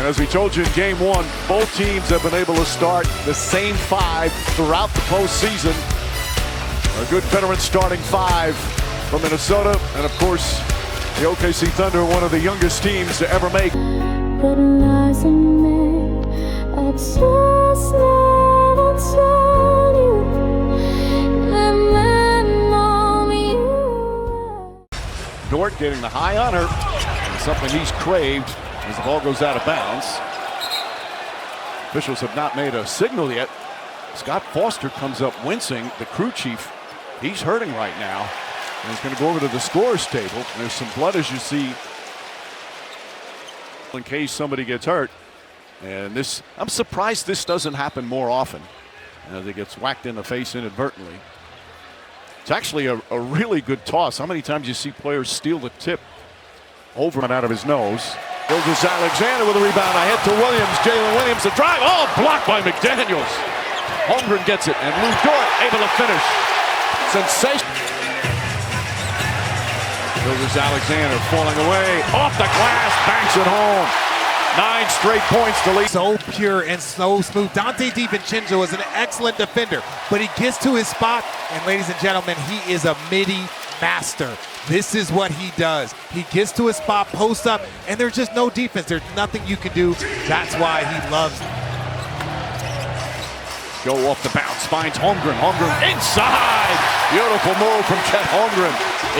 And as we told you in game one, both teams have been able to start the same five throughout the postseason. A good veteran starting five from Minnesota, and of course, the OKC Thunder, one of the youngest teams to ever make. Dort getting the high on her, something he's craved as the ball goes out of bounds. Officials have not made a signal yet. Scott Foster comes up wincing, the crew chief. He's hurting right now, and he's going to go over to the scorer's table. There's some blood, as you see, in case somebody gets hurt. And this, I'm surprised this doesn't happen more often, as it gets whacked in the face inadvertently. It's actually a really good toss. How many times you see players steal the tip over and out of his nose? Gilgeous-Alexander with a rebound ahead to Williams. Jalen Williams, the drive. Oh, blocked by McDaniels. Holmgren gets it, and Lou Dort able to finish. Sensation. Gilgeous-Alexander falling away. Off the glass, banks it home. 9 straight points to lead. So pure and so smooth. Dante DiVincenzo is an excellent defender, but he gets to his spot, and ladies and gentlemen, he is a midi master. This is what he does. He gets to his spot, posts up, and there's just no defense. There's nothing you can do. That's why he loves it. Go off the bounce, finds Holmgren. Holmgren inside. Beautiful move from Chet Holmgren.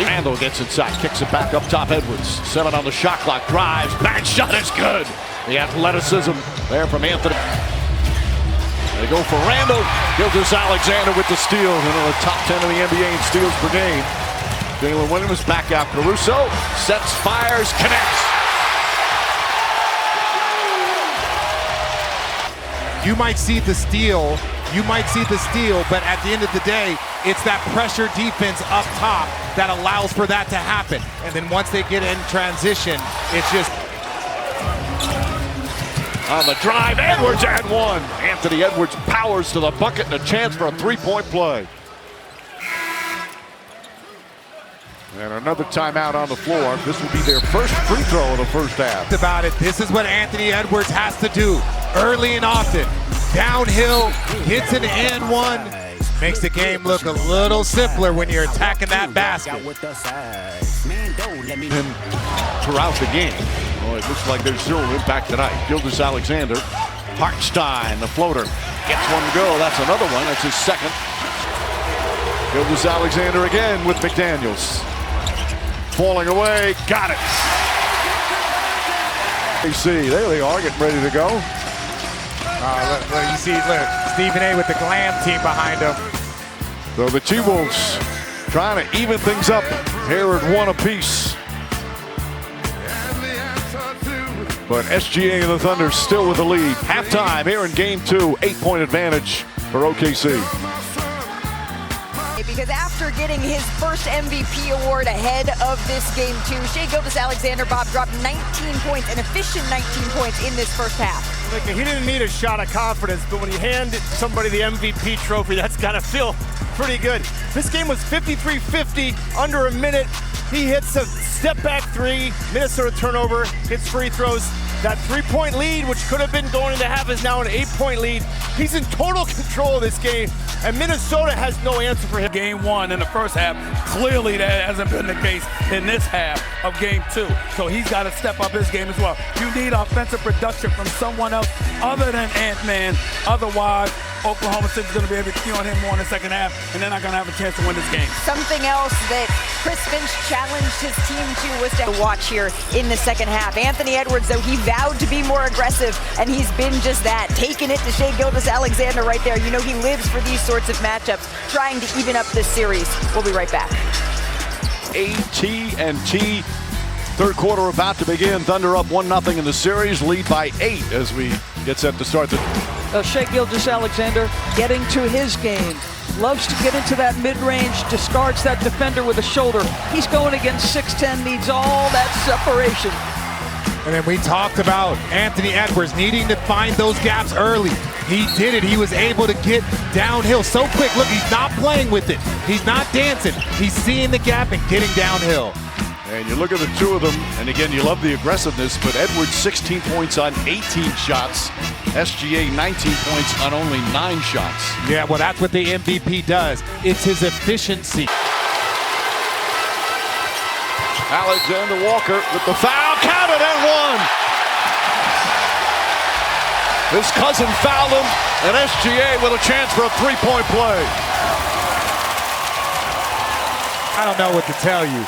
Randall gets inside, kicks it back up top. Edwards, 7 on the shot clock, drives, back shot is good. The athleticism there from Anthony. They go for Randall. Gilgeous-Alexander with the steal. One of the top 10 in the NBA in steals per game. Jalen Williams back out. Caruso sets, fires, connects. You might see the steal, but at the end of the day, it's that pressure defense up top that allows for that to happen. And then once they get in transition, it's just... On the drive, Edwards and one. Anthony Edwards powers to the bucket and a chance for a three-point play. And another timeout on the floor. This will be their first free throw of the first half. About it, this is what Anthony Edwards has to do early and often. Downhill, hits an and one, makes the game look a little simpler when you're attacking that basket. And throughout the game, well, it looks like there's 0 impact tonight. Gilgeous-Alexander, Hartenstein, the floater, gets one to go. That's another one. That's his second. Gilgeous-Alexander again with McDaniels. Falling away, got it. You see, there they are, getting ready to go. Look, you see, look, Stephen A with the glam team behind him. So the T-Wolves trying to even things up here at 1 apiece. But SGA and the Thunder still with the lead. Halftime here in game 2, 8-point advantage for OKC. Because after getting his first MVP award ahead of this game 2, Shai Gilgeous-Alexander, Bob, dropped 19 points, an efficient 19 points in this first half. Look, he didn't need a shot of confidence, but when you hand somebody the MVP trophy, that's got to feel pretty good. This game was 53-50, under a minute. He hits a step-back 3, Minnesota turnover, hits free throws. That 3-point lead, which could have been going into half, is now an 8-point lead. He's in total control of this game, and Minnesota has no answer for him. Game 1 in the first half, clearly that hasn't been the case in this half of game 2. So he's got to step up his game as well. You need offensive production from someone else other than Ant-Man. Otherwise, Oklahoma City's going to be able to key on him more in the second half, and they're not going to have a chance to win this game. Something else that Chris Finch challenged his team to was to watch here in the second half. Anthony Edwards, though, he vowed to be more aggressive, and he's been just that, taking it to Shai Gilgeous-Alexander right there. You know, he lives for these sorts of matchups, trying to even up this series. We'll be right back. AT&T, third quarter about to begin. Thunder up 1-0 in the series, lead by 8 as we get set to start the... Shai Gilgeous-Alexander getting to his game. Loves to get into that mid-range, discards that defender with a shoulder. He's going against 6'10", needs all that separation. And then we talked about Anthony Edwards needing to find those gaps early. He did it. He was able to get downhill so quick. Look, he's not playing with it. He's not dancing. He's seeing the gap and getting downhill. And you look at the two of them, and again, you love the aggressiveness, but Edwards 16 points on 18 shots. SGA 19 points on only 9 shots. Yeah, well, that's what the MVP does. It's his efficiency. Alexander Walker with the foul, counted and one. His cousin fouled him, and SGA with a chance for a three-point play. I don't know what to tell you.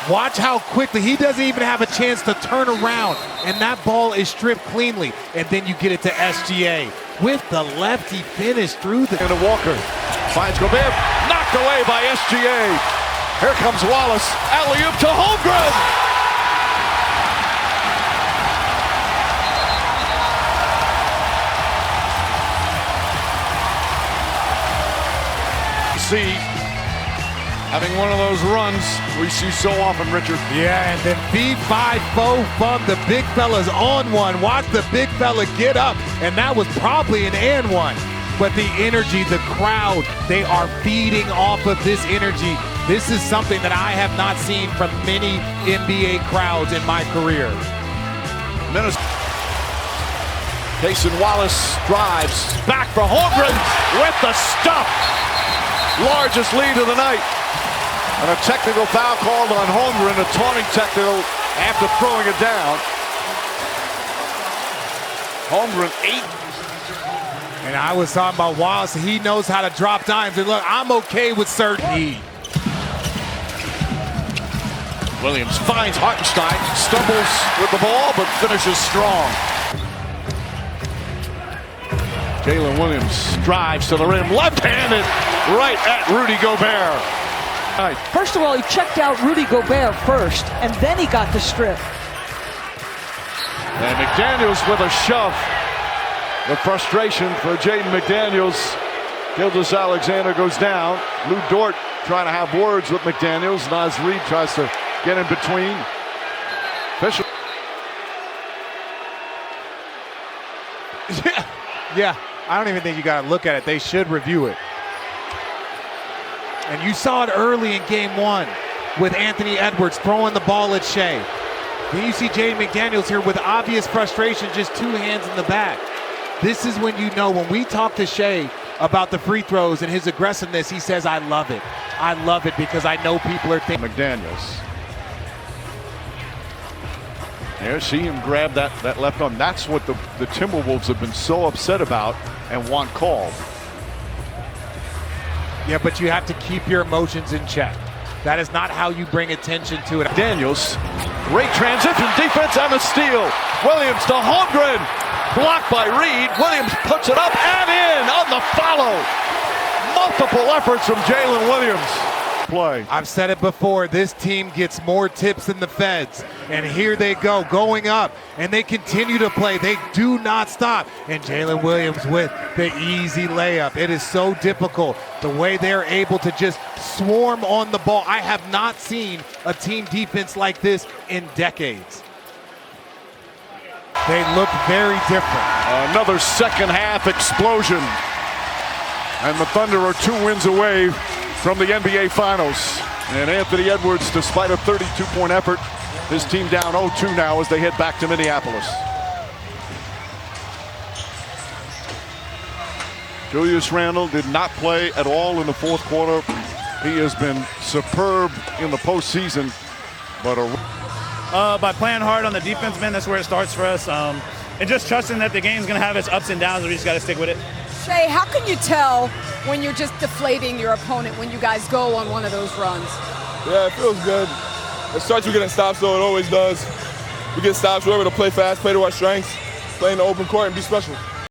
Watch how quickly, he doesn't even have a chance to turn around, and that ball is stripped cleanly, and then you get it to SGA. With the left, he finished through the... And Walker finds Gobert, knocked away by SGA. Here comes Wallace, alley-oop to Holmgren. See, having one of those runs we see so often, Richard. Yeah, and then V5-4 from the big fella's on one. Watch the big fella get up, and that was probably an and one. But the energy, the crowd, they are feeding off of this energy. This is something that I have not seen from many NBA crowds in my career. Cason Wallace drives back for Holmgren with the stuff. Largest lead of the night. And a technical foul called on Holmgren, a taunting technical after throwing it down. Holmgren 8. And I was talking about Wallace. He knows how to drop dimes. And look, I'm okay with certainty. Williams finds Hartenstein, stumbles with the ball, but finishes strong. Jalen Williams drives to the rim, left-handed, right at Rudy Gobert. First of all, he checked out Rudy Gobert first, and then he got the strip. And McDaniels with a shove. The frustration for Jaden McDaniels. Gilgeous-Alexander goes down. Lou Dort trying to have words with McDaniels. Naz Reid tries to get in between. Fisher. Yeah, I don't even think you got to look at it. They should review it. And you saw it early in game one with Anthony Edwards throwing the ball at Shea. Then you see Jaden McDaniels here with obvious frustration, just 2 hands in the back. This is when you know, when we talk to Shea about the free throws and his aggressiveness, he says, I love it. I love it because I know people are thinking. McDaniels. There, see him grab that left arm. That's what the Timberwolves have been so upset about and want called. Yeah, but you have to keep your emotions in check. That is not how you bring attention to it. Daniels, great transition defense and a steal. Williams to Holmgren, blocked by Reed. Williams puts it up and in on the follow. Multiple efforts from Jalen Williams. Play. I've said it before, this team gets more tips than the feds. And here they go, going up, and they continue to play. They do not stop. And Jalen Williams with the easy layup. It is so difficult, the way they're able to just swarm on the ball. I have not seen a team defense like this in decades. They look very different. Another second half explosion. And the Thunder are 2 wins away from the NBA Finals. And Anthony Edwards, despite a 32-point effort, his team down 0-2 now as they head back to Minneapolis. Julius Randle did not play at all in the fourth quarter. He has been superb in the postseason, but by playing hard on the defense, man, that's where it starts for us. And just trusting that the game's going to have its ups and downs, and we just got to stick with it. Shea, how can you tell when you're just deflating your opponent when you guys go on one of those runs? Yeah, it feels good. It starts with getting stops, though. It always does. We get stops. We're able to play fast, play to our strengths, play in the open court, and be special.